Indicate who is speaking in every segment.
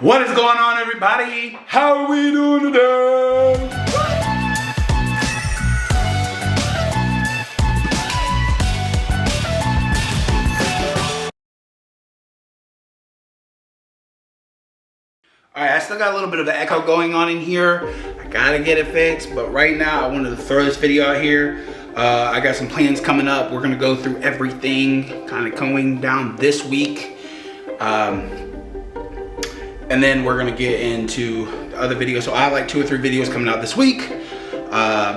Speaker 1: What is going on, everybody? How are we doing today? All right, I still got a little bit of an echo going on in here. I gotta get it fixed, but right now I wanted to throw this video out here. I got some plans coming up. We're gonna go through everything kind of going down this week. And then we're gonna get into the other videos. So I have like 2 or 3 videos coming out this week.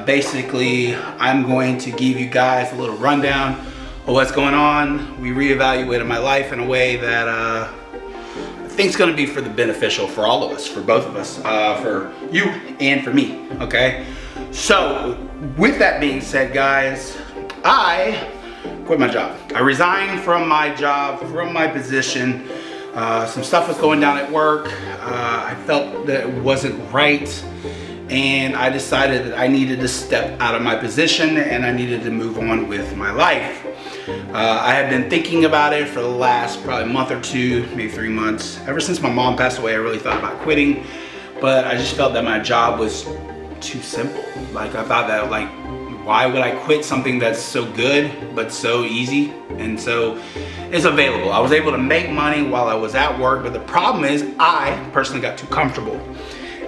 Speaker 1: Basically, I'm going to give you guys a little rundown of what's going on. We reevaluated my life in a way that I think it's gonna be for the beneficial for all of us, for both of us, for you and for me, okay? So with that being said, guys, I quit my job. I resigned from my job, from my position. Some stuff was going down at work. I felt that it wasn't right, and I decided that I needed to step out of my position and I needed to move on with my life. I have been thinking about it for the last probably month or 2, maybe 3 months. Ever since my mom passed away, I really thought about quitting, but I just felt that my job was too simple. Like, I thought that, like, why would I quit something that's so good but so easy and so it's available? I was able to make money while I was at work, but the problem is I personally got too comfortable.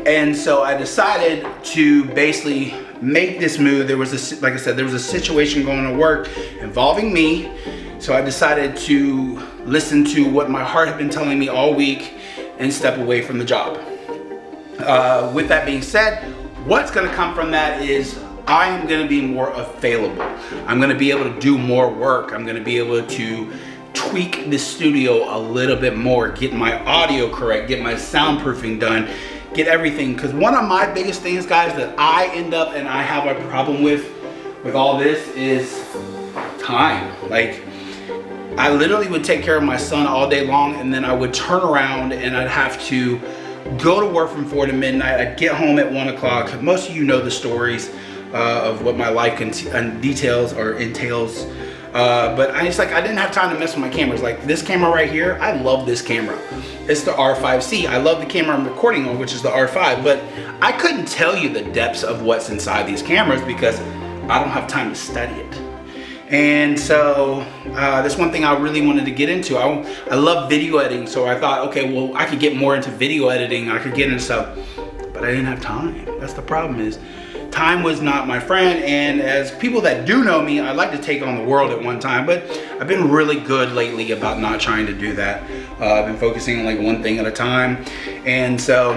Speaker 1: And so I decided to basically make this move. There was a, like I said, there was a situation going on at work involving me. So I decided to listen to what my heart had been telling me all week and step away from the job. With that being said, what's gonna come from that is I am gonna be more available. I'm gonna be able to do more work. I'm gonna be able to tweak the studio a little bit more, get my audio correct, get my soundproofing done, get everything. Because one of my biggest things, guys, that I end up and I have a problem with all this is time. Like, I literally would take care of my son all day long, and then I would turn around and I'd have to go to work from 4 to midnight. I'd get home at 1 o'clock. Most of you know the stories of what my life details or entails. But I didn't have time to mess with my cameras. Like this camera right here, I love this camera. It's the R5C. I love the camera I'm recording on, which is the R5, but I couldn't tell you the depths of what's inside these cameras because I don't have time to study it. And so that's one thing I really wanted to get into. I love video editing, so I thought, okay, well, I could get more into video editing. I could get into stuff, but I didn't have time. That's the problem, is time was not my friend. And as people that do know me, I like to take on the world at one time, but I've been really good lately about not trying to do that. I've been focusing on like one thing at a time. And so,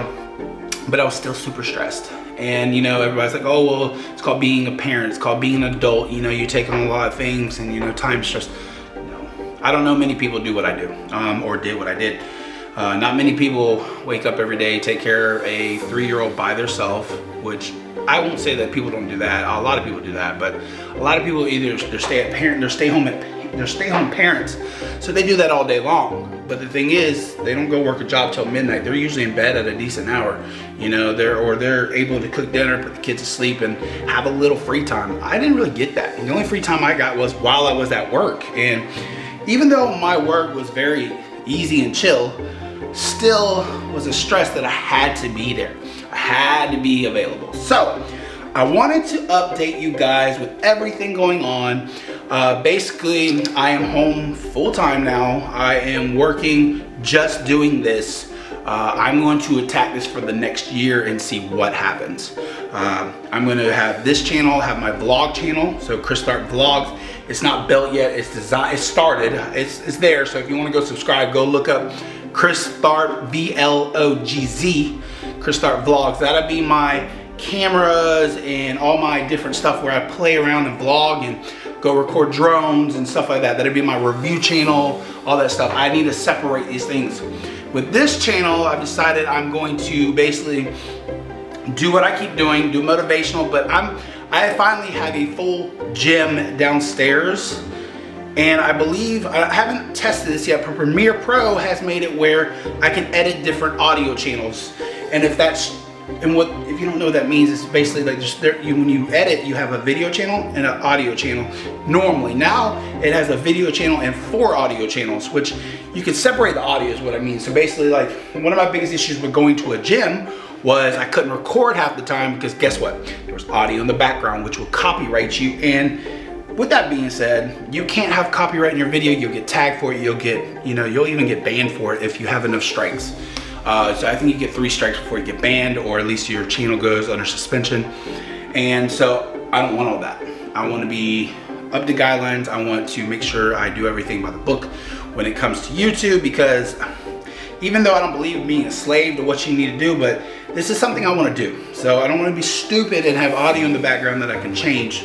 Speaker 1: but I was still super stressed. And you know, everybody's like, oh, well, it's called being a parent, it's called being an adult. You know, you take on a lot of things, and you know, time's just, no. I don't know many people do what I do, or did what I did. Not many people wake up every day, take care of a 3-year-old by themselves, which I won't say that people don't do that. A lot of people do that, but a lot of people either they're stay home parents, so they do that all day long. But the thing is, they don't go work a job till midnight. They're usually in bed at a decent hour, you know. They're able to cook dinner, put the kids to sleep, and have a little free time. I didn't really get that. The only free time I got was while I was at work, and even though my work was very easy and chill, still was a stress that I had to be there. I had to be available. So I wanted to update you guys with everything going on. Basically, I am home full time now. I am working just doing this. I'm going to attack this for the next year and see what happens. I'm going to have this channel, have my vlog channel. So Chris.Tharpe Vlogs. It's not built yet. It's designed. It started. It's there. So if you want to go subscribe, go look up Chris.Tharpe VLOGZ. Chris.Tharpe Vlogs. That'll be my cameras and all my different stuff where I play around and vlog and go record drones and stuff like that. That'll be my review channel, all that stuff. I need to separate these things. With this channel, I've decided I'm going to basically do what I keep doing, do motivational, but I finally have a full gym downstairs. And I believe, I haven't tested this yet, but Premiere Pro has made it where I can edit different audio channels. And if that's And what, if you don't know what that means, it's basically like just when you edit, you have a video channel and an audio channel. Normally, now it has a video channel and 4 audio channels, which you can separate the audio is what I mean. So basically, like, one of my biggest issues with going to a gym was I couldn't record half the time because guess what? There was audio in the background, which will copyright you. And with that being said, you can't have copyright in your video. You'll get tagged for it. You'll get, you'll even get banned for it if you have enough strikes. So I think you get 3 strikes before you get banned, or at least your channel goes under suspension. And so I don't want all that. I want to be up to guidelines. I want to make sure I do everything by the book when it comes to YouTube, because even though I don't believe in being a slave to what you need to do, but this is something I want to do. So I don't want to be stupid and have audio in the background that I can change.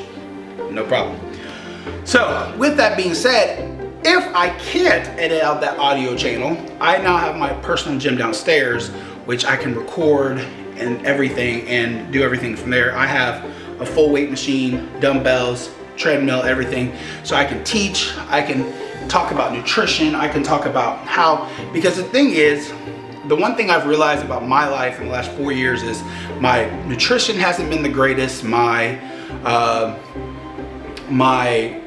Speaker 1: No problem. So with that being said, if I can't edit out that audio channel, I now have my personal gym downstairs, which I can record and everything and do everything from there. I have a full weight machine, dumbbells, treadmill, everything. So I can teach, I can talk about nutrition, I can talk about how, because the thing is, the one thing I've realized about my life in the last 4 years is my nutrition hasn't been the greatest. My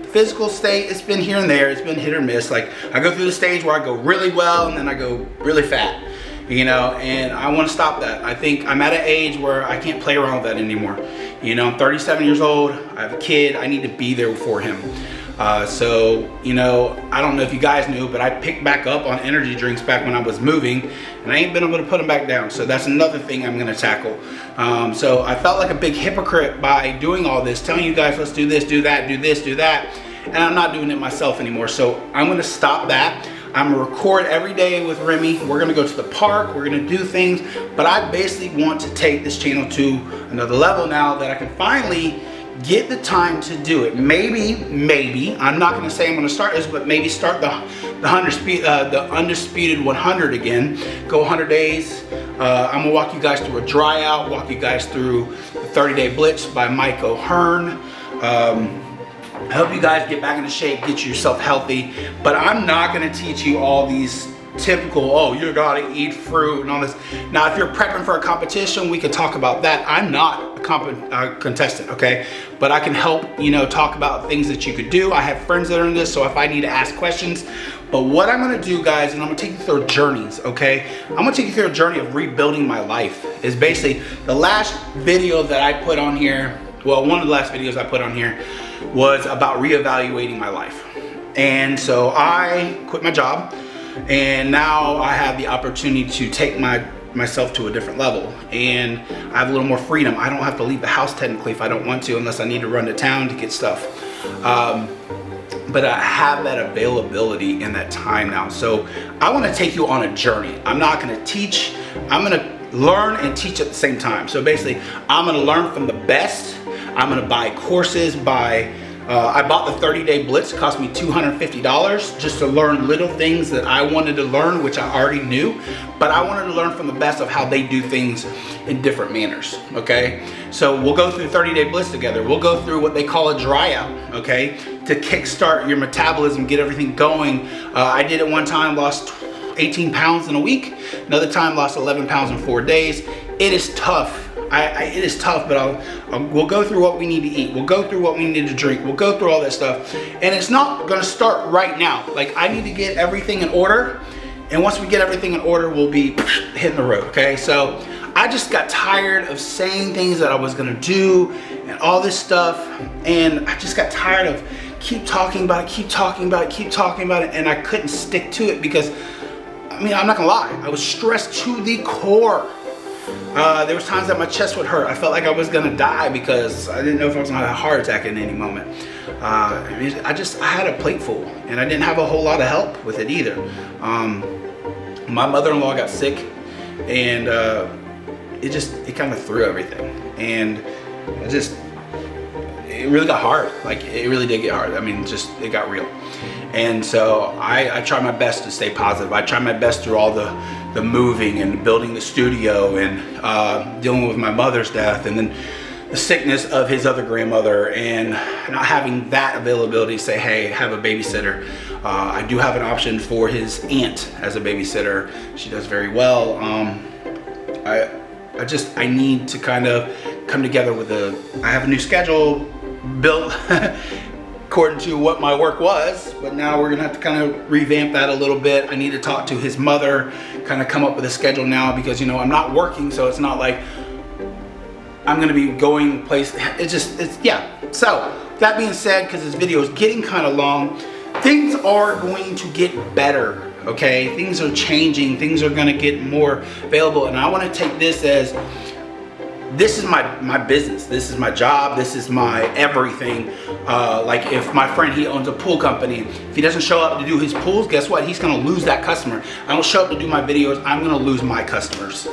Speaker 1: physical state, it's been here and there, it's been hit or miss. Like, I go through the stage where I go really well and then I go really fat, and I want to stop that. I think I'm at an age where I can't play around with that anymore. I'm 37 years old, I have a kid, I need to be there for him. So I don't know if you guys knew, but I picked back up on energy drinks back when I was moving, and I ain't been able to put them back down. So that's another thing I'm gonna tackle. So I felt like a big hypocrite by doing all this, telling you guys, let's do this, do that, do this, do that, and I'm not doing it myself anymore. So I'm gonna stop that. I'm gonna record every day with Remy. We're gonna go to the park, we're gonna do things, but I basically want to take this channel to another level now that I can finally get the time to do it. Maybe, I'm not gonna say I'm gonna start this, but maybe start the undisputed 100 again. Go 100 days. I'm gonna walk you guys through a dry out, walk you guys through the 30-day blitz by Mike O'Hearn. I hope you guys get back into shape, get yourself healthy, but I'm not gonna teach you all these typical, oh, you gotta eat fruit and all this. Now, if you're prepping for a competition, we could talk about that. I'm not a contestant, okay? But I can help, talk about things that you could do. I have friends that are in this, so if I need to ask questions. But what I'm gonna do, guys, and I'm gonna take you through journeys, okay? I'm gonna take you through a journey of rebuilding my life. Is basically the last video that I put on here, well, one of the last videos I put on here was about reevaluating my life. And so I quit my job, and now I have the opportunity to take myself to a different level, and I have a little more freedom. I don't have to leave the house technically if I don't want to, unless I need to run to town to get stuff. But I have that availability and that time now. So I want to take you on a journey. I'm not going to teach, I'm going to learn and teach at the same time. So basically, I'm going to learn from the best. I'm going to buy courses, I bought the 30-day blitz. It cost me $250 just to learn little things that I wanted to learn, which I already knew, but I wanted to learn from the best of how they do things in different manners, okay? So we'll go through 30-day blitz together. We'll go through what they call a dry out, okay? To kickstart your metabolism, get everything going. I did it one time, lost 18 pounds in a week. Another time, lost 11 pounds in 4 days. It is tough. It is tough, but we'll go through what we need to eat. We'll go through what we need to drink. We'll go through all that stuff. And it's not gonna start right now. Like, I need to get everything in order. And once we get everything in order, we'll be hitting the road, okay? So I just got tired of saying things that I was gonna do and all this stuff. And I just got tired of keep talking about it, keep talking about it, keep talking about it. And I couldn't stick to it because, I'm not gonna lie, I was stressed to the core. There was times that my chest would hurt. I felt like I was gonna die because I didn't know if I was gonna have a heart attack in any moment. I had a plate full, and I didn't have a whole lot of help with it either. My mother-in-law got sick, and it kind of threw everything, and it really got hard. Like, it really did get hard. It got real. And so I try my best to stay positive. I try my best through all the moving and building the studio and dealing with my mother's death, and then the sickness of his other grandmother, and not having that availability to say, hey, have a babysitter. I do have an option for his aunt as a babysitter. She does very well. I need to kind of come together with I have a new schedule built according to what my work was, but now we're gonna have to kind of revamp that a little bit. I need to talk to his mother, kind of come up with a schedule now, because, you know, I'm not working, so it's not like I'm gonna be going place. Yeah. So that being said, because this video is getting kind of long, things are going to get better. Okay, things are changing, things are gonna get more available, and I want to take this as, this is my business, this is my job, this is my everything. Like if my friend, he owns a pool company, if he doesn't show up to do his pools, guess what? He's gonna lose that customer. I don't show up to do my videos, I'm gonna lose my customers.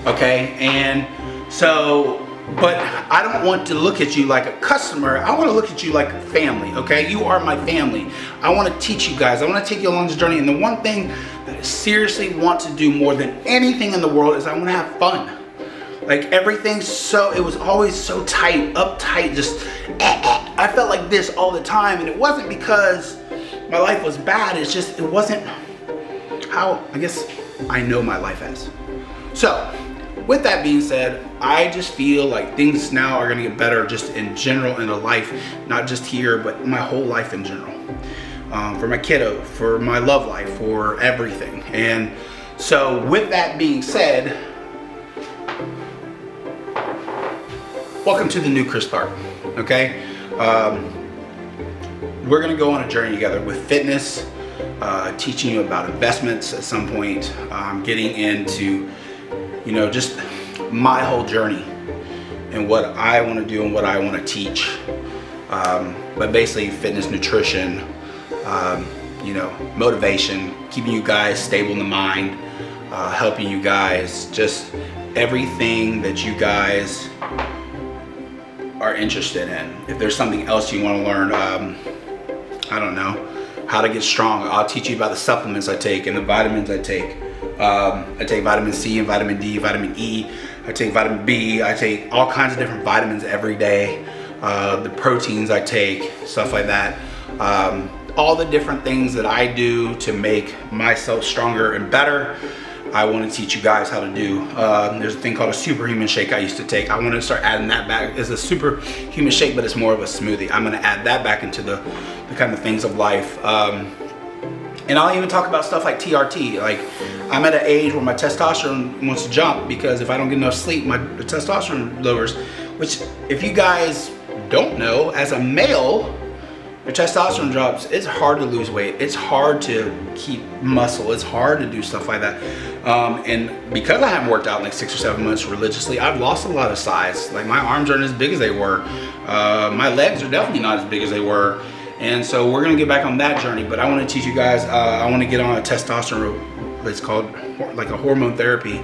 Speaker 1: Okay, and so, but I don't want to look at you like a customer. I want to look at you like a family, okay? You are my family. I want to teach you guys. I want to take you along this journey. And the one thing that I seriously want to do more than anything in the world is I want to have fun. Like everything's so, it was always so tight, uptight, just, I felt like this all the time. And it wasn't because my life was bad. It's just, it wasn't how, I guess, I know my life as. So, with that being said, I just feel like things now are gonna get better just in general in a life, not just here, but my whole life in general. For my kiddo, for my love life, for everything. And so with that being said, welcome to the new Chris.Tharpe, okay? We're gonna go on a journey together with fitness, teaching you about investments at some point, getting into, you know, just my whole journey and what I want to do and what I want to teach. But basically fitness, nutrition, you know, motivation, keeping you guys stable in the mind, helping you guys, just everything that you guys are interested in. If there's something else you want to learn, I don't know, how to get strong, I'll teach you about the supplements I take and the vitamins I take. I take vitamin C and vitamin D, vitamin E, I take vitamin B, I take all kinds of different vitamins every day, the proteins I take, stuff like that. All the different things that I do to make myself stronger and better, I want to teach you guys how to do. There's a thing called a superhuman shake I used to take. I want to start adding that back. It's a superhuman shake, but it's more of a smoothie. I'm going to add that back into the kind of things of life. And I'll even talk about stuff like TRT. Like, I'm at an age where my testosterone wants to jump, because if I don't get enough sleep, my testosterone lowers. Which, if you guys don't know, as a male, your testosterone drops. It's hard to lose weight. It's hard to keep muscle. It's hard to do stuff like that. And because I haven't worked out in like 6 or 7 months religiously, I've lost a lot of size. Like, my arms aren't as big as they were. My legs are definitely not as big as they were. And so we're gonna get back on that journey, but I wanna teach you guys, I wanna get on a testosterone, it's called like a hormone therapy,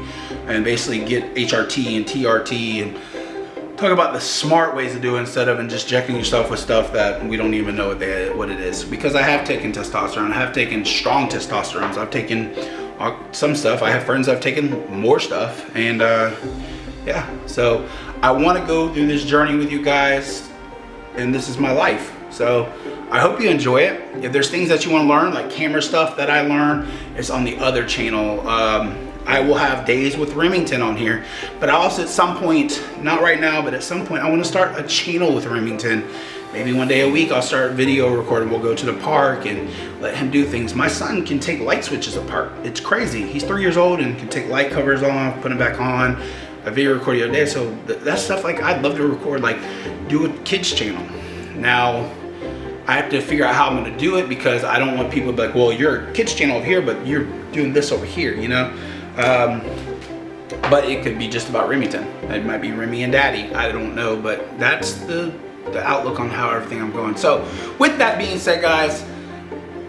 Speaker 1: and basically get HRT and TRT and talk about the smart ways to do it, instead of just injecting yourself with stuff that we don't even know what it is. Because I have taken testosterone, I have taken strong testosterones, I've taken some stuff, I have friends I've taken more stuff, and yeah. So I wanna go through this journey with you guys, and this is my life. So I hope you enjoy it. If there's things that you want to learn, like camera stuff that I learn, it's on the other channel. I will have days with Remington on here, but I also at some point, not right now, but at some point, I want to start a channel with Remington. Maybe one day a week I'll start video recording. We'll go to the park and let him do things. My son can take light switches apart. It's crazy. He's 3 years old and can take light covers off, put them back on. A video recording the other day. So that's stuff like I'd love to record, like do a kids channel. Now, I have to figure out how I'm gonna do it, because I don't want people to be like, well, you're a kids channel over here, but you're doing this over here, you know? But it could be just about Remington. It might be Remy and Daddy, I don't know, but that's the outlook on how everything I'm going. So with that being said, guys,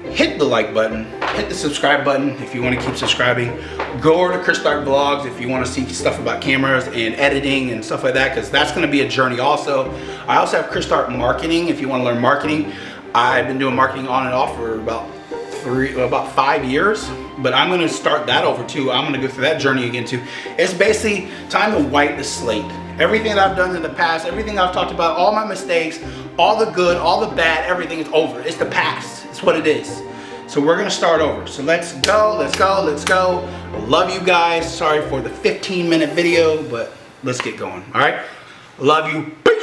Speaker 1: hit the like button, hit the subscribe button if you want to keep subscribing. Go over to Chris.Tharpe Vlogs if you want to see stuff about cameras and editing and stuff like that, because that's going to be a journey also. I also have Chris.Tharpe Marketing if you want to learn marketing. I've been doing marketing on and off for about 5 years, but I'm going to start that over too. I'm going to go through that journey again too. It's basically time to wipe the slate. Everything that I've done in the past, everything I've talked about, all my mistakes, all the good, all the bad, everything is over. It's the past. It's what it is. So we're gonna start over. So let's go, let's go, let's go. I love you guys. Sorry for the 15-minute video, but let's get going, all right? Love you. Peace.